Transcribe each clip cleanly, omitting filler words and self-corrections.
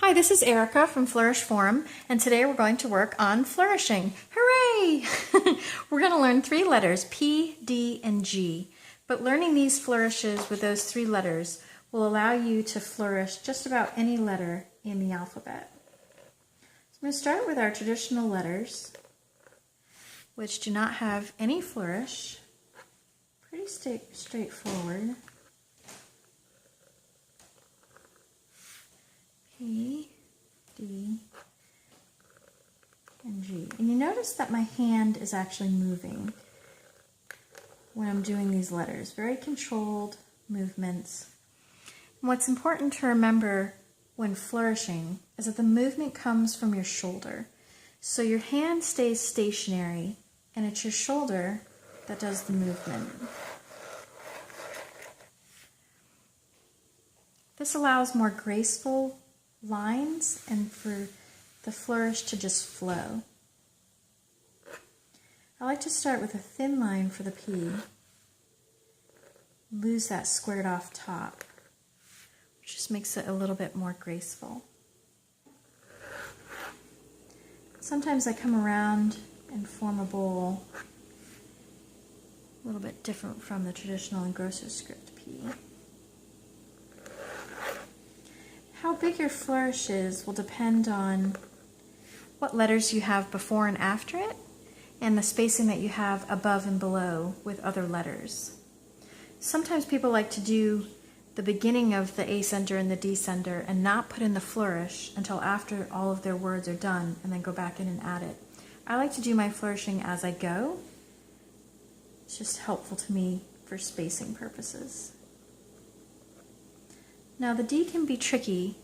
Hi, this is Erica from Flourish Forum, and today we're going to work on flourishing. Hooray! We're going to learn 3 letters, P, D, and G. But learning these flourishes with those 3 letters will allow you to flourish just about any letter in the alphabet. So I'm going to start with our traditional letters, which do not have any flourish. Pretty straightforward. P, D, and G. And you notice that my hand is actually moving when I'm doing these letters. Very controlled movements. And what's important to remember when flourishing is that the movement comes from your shoulder. So your hand stays stationary and it's your shoulder that does the movement. This allows more graceful lines and for the flourish to just flow. I like to start with a thin line for the P, lose that squared off top, which just makes it a little bit more graceful. Sometimes I come around and form a bowl, a little bit different from the traditional engrosser script P. How big your flourish is will depend on what letters you have before and after it, and the spacing that you have above and below with other letters. Sometimes people like to do the beginning of the ascender and the descender and not put in the flourish until after all of their words are done and then go back in and add it. I like to do my flourishing as I go. It's just helpful to me for spacing purposes. Now the D can be tricky,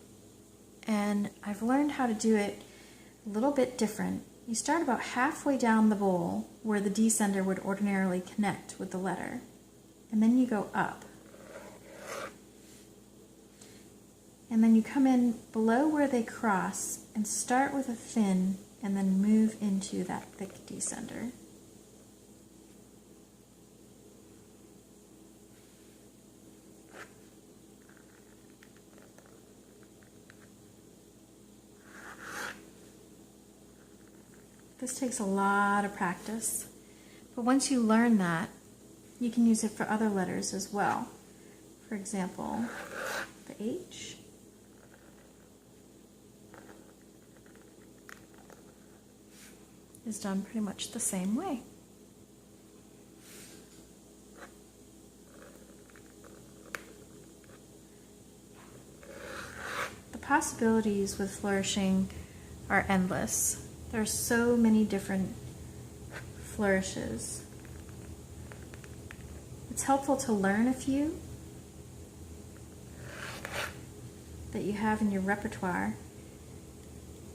and I've learned how to do it a little bit different. You start about halfway down the bowl where the descender would ordinarily connect with the letter, and then you go up. And then you come in below where they cross and start with a thin and then move into that thick descender. This takes a lot of practice, but once you learn that, you can use it for other letters as well. For example, the H. Is done pretty much the same way. The possibilities with flourishing are endless. There are so many different flourishes. It's helpful to learn a few that you have in your repertoire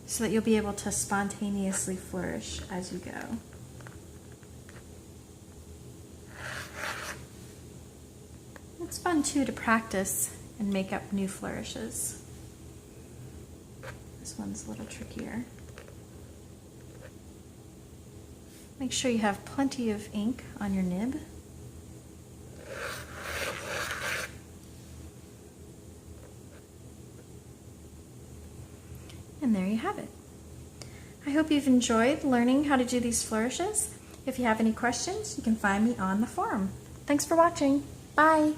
so that you'll be able to spontaneously flourish as you go. It's fun too to practice and make up new flourishes. This one's a little trickier. Make sure you have plenty of ink on your nib. And there you have it. I hope you've enjoyed learning how to do these flourishes. If you have any questions, you can find me on the forum. Thanks for watching. Bye.